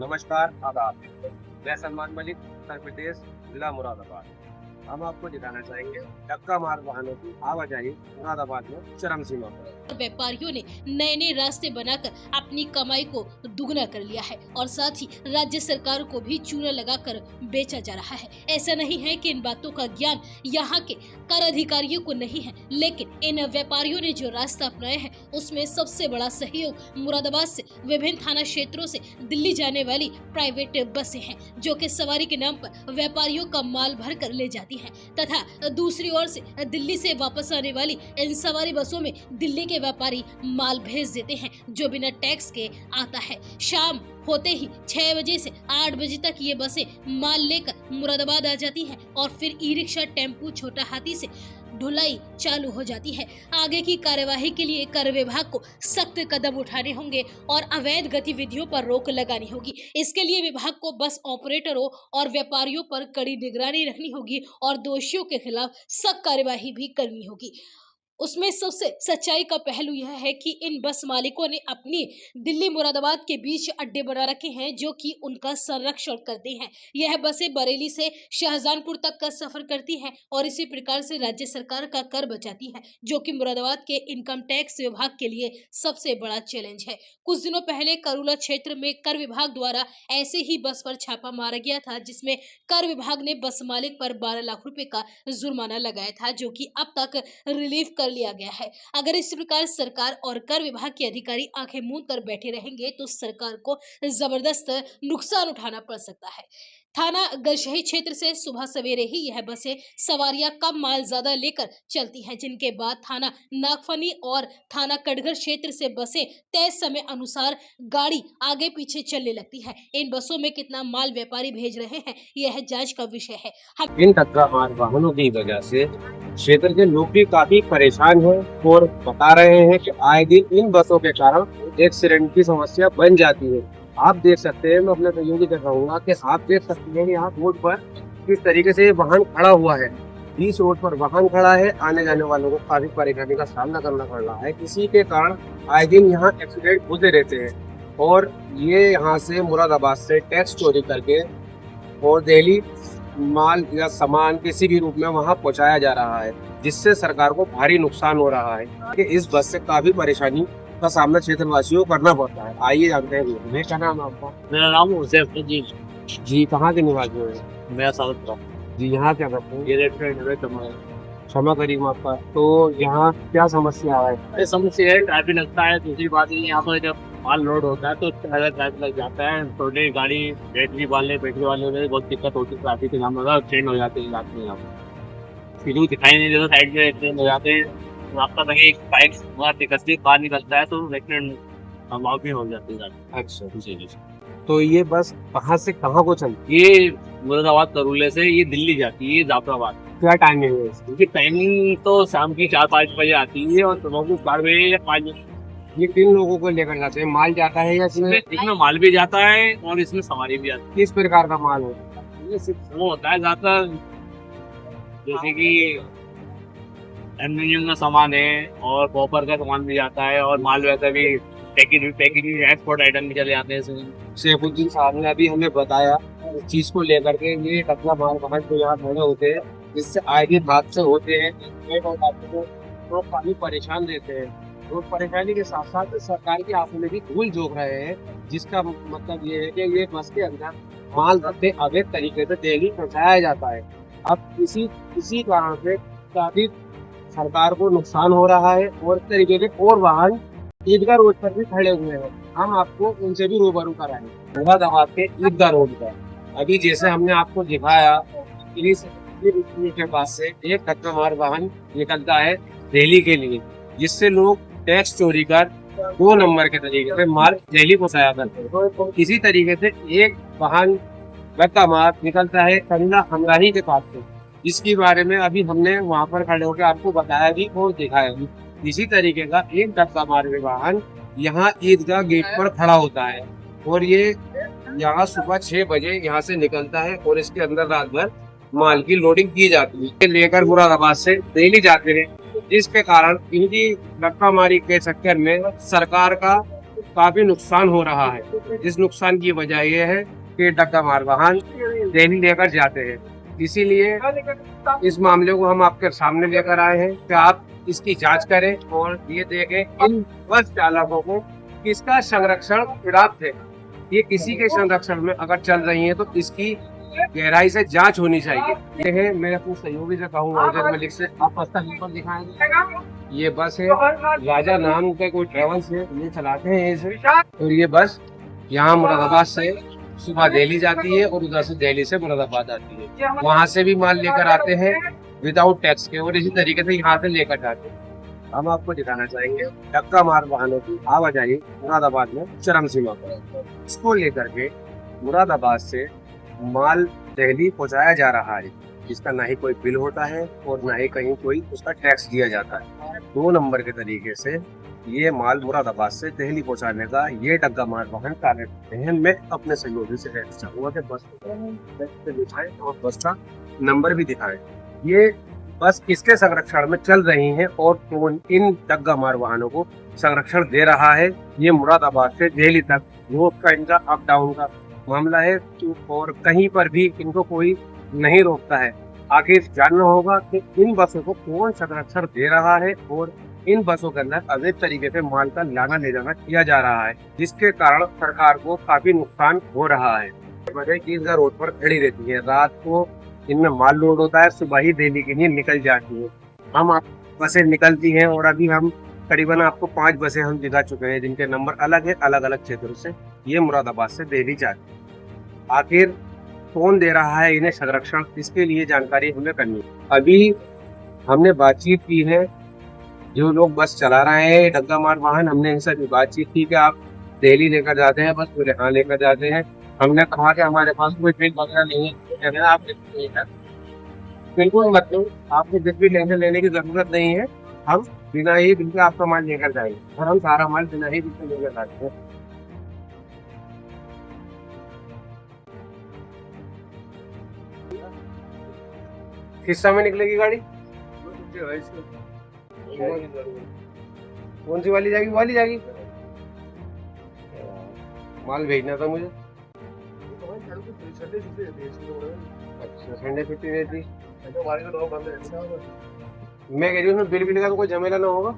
नमस्कार, आदाब। मैं सलमान मलिक, उत्तर प्रदेश, जिला मुरादाबाद। हम आपको दिखाना चाहेंगे धक्का मार वाहनों की आवाजाही मुरादाबाद में चरम सीमा पर। व्यापारियों ने नए नए रास्ते बनाकर अपनी कमाई को दुगना कर लिया है और साथ ही राज्य सरकार को भी चूना लगाकर बेचा जा रहा है। ऐसा नहीं है कि इन बातों का ज्ञान यहाँ के कर अधिकारियों को नहीं है, लेकिन इन व्यापारियों ने जो रास्ता अपनाया है उसमें सबसे बड़ा सहयोग मुरादाबाद से विभिन्न थाना क्षेत्रों से दिल्ली जाने वाली प्राइवेट बसें हैं, जो कि सवारी के नाम पर व्यापारियों का माल भर कर ले जाती हैं तथा दूसरी ओर से दिल्ली से वापस आने वाली इन सवारी बसों में दिल्ली के व्यापारी माल भेज देते हैं, जो बिना टैक्स के आता है। शाम होते ही 6 बजे से 8 बजे तक ये बसें माल लेकर मुरादाबाद आ जाती हैं और फिर ई रिक्शा, टेम्पू, छोटा हाथी से ढुलाई चालू हो जाती है। आगे की कार्यवाही के लिए कर विभाग को सख्त कदम उठाने होंगे और अवैध गतिविधियों पर रोक लगानी होगी। इसके लिए विभाग को बस ऑपरेटरों और व्यापारियों पर कड़ी निगरानी रखनी होगी और दोषियों के खिलाफ सख्त कार्यवाही भी करनी होगी। उसमें सबसे सच्चाई का पहलू यह है कि इन बस मालिकों ने अपनी दिल्ली मुरादाबाद के बीच अड्डे बना रखे हैं, जो कि उनका संरक्षण करते हैं। यह बसें बरेली से शाहजहांपुर तक का सफर करती हैं और इसी प्रकार से राज्य सरकार का कर बचाती हैं, जो कि मुरादाबाद के इनकम टैक्स विभाग के लिए सबसे बड़ा चैलेंज है। कुछ दिनों पहले करूला क्षेत्र में कर विभाग द्वारा ऐसे ही बस पर छापा मारा गया था, जिसमें कर विभाग ने बस मालिक पर 12 लाख रुपए का जुर्माना लगाया था, जो कि अब तक रिलीव कर लिया गया है। अगर इस प्रकार सरकार और कर विभाग के अधिकारी आंखें मूंद कर बैठे रहेंगे तो सरकार को जबरदस्त नुकसान उठाना पड़ सकता है। थाना गजशही क्षेत्र से सुबह सवेरे ही यह बसें सवारियां कम माल ज्यादा लेकर चलती हैं, जिनके बाद थाना नागफनी और थाना कटघर क्षेत्र से बसें तय समय अनुसार गाड़ी आगे पीछे चलने लगती है। इन बसों में कितना माल व्यापारी भेज रहे हैं, यह जांच का विषय है। इन धक्का मार वाहनों की वजह से क्षेत्र के लोग भी काफी परेशान हैं और बता रहे हैं कि आए दिन इन बसों के कारण एक्सीडेंट की समस्या बन जाती है। आप देख सकते हैं, मैं अपने सहयोगी दिखाऊंगा कि आप देख सकते हैं यहाँ रोड पर किस तरीके से वाहन खड़ा हुआ है। इस रोड पर वाहन खड़ा है, आने जाने वालों को काफी परेशानी का सामना करना पड़ रहा है। इसी के कारण आए दिन यहाँ एक्सीडेंट होते रहते हैं और ये यहाँ से मुरादाबाद से टैक्स चोरी करके और दिल्ली माल या सामान किसी भी रूप में वहां पहुंचाया जा रहा है, जिससे सरकार को भारी नुकसान हो रहा है कि इस बस से काफी परेशानी का सामना क्षेत्रवासियों को करना पड़ता है। आइए जानते हैं। मैं क्या नाम है आपका? मेरा नाम हुसैन जी। जी, कहाँ के निवासी हैं? मैं साउथ का। जी, यहाँ क्या करते हैं? ये रेस्टोरेंट है तुम्हारा। क्षमा करिए आपका। तो यहाँ क्या समस्या है? ये समस्या है, ट्रैफिक लगता है। दूसरी बात ये, यहाँ पर जब माल लोड होता है तो ज़्यादा ट्रैफिक लग जाता है। छोटे गाड़ी बैटरी वाले में बहुत दिक्कत होती है। ट्रैफिक के नाम होगा, ट्रेन हो जाती है रात में। यहाँ पर फिर दिखाई नहीं देता, साइड में ट्रेन हो जाते हैं। रास्ता तक एक बाइक वहाँ से बाहर निकलता है तो रेस्टोरेंट हम आउट भी हो जाते हैं। अच्छा जी जी। तो ये बस कहाँ से कहाँ को चलती ये मुरादाबाद करूले से ये दिल्ली जाती है, जाफराबाद। है? क्या टाइमिंग है इसकी? टाइमिंग तो शाम की 4-5 बजे आती है और सुबह को 12 बजे या 5 बजे। ये किन लोगों को लेकर जाते हैं? माल जाता है या इसमें माल भी जाता है और इसमें सवारी भी आती है। किस प्रकार का माल होता है? ये सिर्फ वो होता है ज्यादा, जैसे कि एल्यूमिनियम का सामान है और कॉपर का सामान भी जाता है और माल वैसा भी पैकेजिंग एक्सपोर्ट आइटम भी चले जाते हैं इसमें। सैफुद्दीन साहब ने अभी हमें बताया इस चीज को लेकर के। ये कचरा माल वाहन जो यहाँ खड़े होते हैं, जिससे आए दिन हादसे होते हैं तो काफी परेशान रहते हैं। तो परेशानी के साथ साथ सरकार की आंखों में भी धूल झोंक रहे हैं, जिसका मतलब ये है कि ये बस के अंदर माल रखते अवैध तरीके से दिल्ली पहुँचाया जाता है। अब इसी कारण से काफी सरकार को नुकसान हो रहा है और इस तरीके के और वाहन ईदगाह रोड पर भी खड़े हुए हैं। हम आपको उनसे भी रूबरू कराएंगे। मुरादाबाद के ईदगाह रोड पर अभी जैसे हमने आपको दिखाया, के पास से एक धक्का मार वाहन निकलता है दिल्ली के लिए, जिससे लोग टैक्स चोरी कर 2 नंबर के तरीके से माल दिल्ली पहुंचाया करते हैं। तो इसी तरीके से एक वाहन धक्का मार निकलता है कंडला हमराही के पास से, जिसके बारे में अभी हमने वहां पर खड़े होकर आपको बताया भी और दिखाया भी। इसी तरीके का एक धक्का मार वाहन यहाँ ईदगाह गेट पर खड़ा होता है और ये यहाँ सुबह 6 बजे यहाँ से निकलता है और इसके अंदर रात भर माल की लोडिंग की जाती है। लेकर मुरादाबाद से दिल्ली जाते हैं, जिसके कारण इनकी धक्का मारी के चक्कर में सरकार का काफी नुकसान हो रहा है। इस नुकसान की वजह यह है कि डग्गा मार वाहन देली लेकर जाते हैं। इसीलिए इस मामले को हम आपके सामने लेकर आए हैं कि आप इसकी जांच करें और ये देखें इन बस चालकों को किसका संरक्षण पर्याप्त है। ये किसी के संरक्षण में अगर चल रही है तो इसकी गहराई से जांच होनी चाहिए। ये है, मैं अपने सहयोगी से कहूँगा अजय मलिक से, आप बस का नंबर दिखाएंगे। ये बस है, राजा नाम के कोई ट्रेवल्स है, ये चलाते हैं इसे। और ये बस यहाँ मुरादाबाद से सुबह दिल्ली जाती है और उधर से दिल्ली से मुरादाबाद आती है। वहाँ से भी माल लेकर आते हैं विदाउट टैक्स के, और इसी तरीके से यहाँ से लेकर जाते हैं। हम आपको दिखाना चाहेंगे डग्गा मार वाहनों की आवाजाही मुरादाबाद में चरम सीमा पर। इसको लेकर के मुरादाबाद से माल दिल्ली पहुंचाया जा रहा है, जिसका ना ही कोई बिल होता है और ना ही कहीं कोई उसका टैक्स दिया जाता है। 2 नंबर के तरीके से ये माल मुरादाबाद से दिल्ली पहुंचाने का ये डग्गा मार वाहन कार्य करते हैं। मैं अपने सहयोगी से कहना चाहूंगा कि बस दिखाएं और बस का नंबर भी दिखाएं। ये बस किसके संरक्षण में चल रही हैं और कौन इन डग्गा मार वाहनों को संरक्षण दे रहा है। ये मुरादाबाद से दिल्ली तक रोड का इनका अप डाउन का मामला है और कहीं पर भी इनको कोई नहीं रोकता है। आखिर जानना होगा कि इन बसों को कौन संरक्षण दे रहा है और इन बसों के अंदर अवैध तरीके से माल का लाना ले जाना किया जा रहा है, जिसके कारण सरकार को काफी नुकसान हो रहा है। बसें रोड पर खड़ी रहती है, रात को इनमें माल लोड होता है, सुबह ही दिल्ली के लिए निकल जाती है। हम बसें निकलती हैं और अभी हम करीबन आपको 5 बसें हम दिखा चुके हैं जिनके नंबर अलग है, अलग अलग क्षेत्रों से। ये मुरादाबाद से दिल्ली जाती है। आखिर कौन दे रहा है इन्हें संरक्षण, इसके लिए जानकारी हमें करनी है। अभी हमने बातचीत की है जो लोग बस चला रहे हैं डग्गा मार वाहन, हमने इनसे भी बातचीत की कि आप दिल्ली लेकर जाते हैं बस, फिर यहाँ लेकर जाते हैं। हमने कहा कि हमारे पास कोई बिल वगैरह नहीं है, आप बिल्कुल मतलब आपको जिस भी टेंशन लेने की जरूरत नहीं है। हम बिना ही बिल के आपका माल लेकर जाएंगे और हम सारा माल बिना ही बिल के लेकर जाते हैं। किस समय निकलेगी गाड़ी? कौन सी वाली जाएगी? वाली जाएगी। माल भेजना था मुझे। अच्छा, संडे छुट्टी रहती। मैं कह रही हूँ उसमें बिल का तो कोई झमेला ना होगा।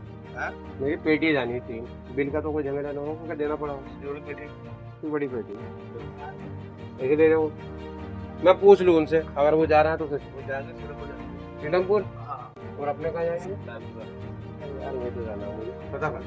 मेरी पेटी जानी थी, बिल का तो कोई झमेला ना होगा, देना पड़ा। बड़ी पेटी ऐसे दे रहे हो। मैं पूछ लूँ उनसे, अगर वो जा रहा है तो सीडमपुर। और अपने कहाँ जाएंगे? यार मैं तो जाना, मुझे पता कर।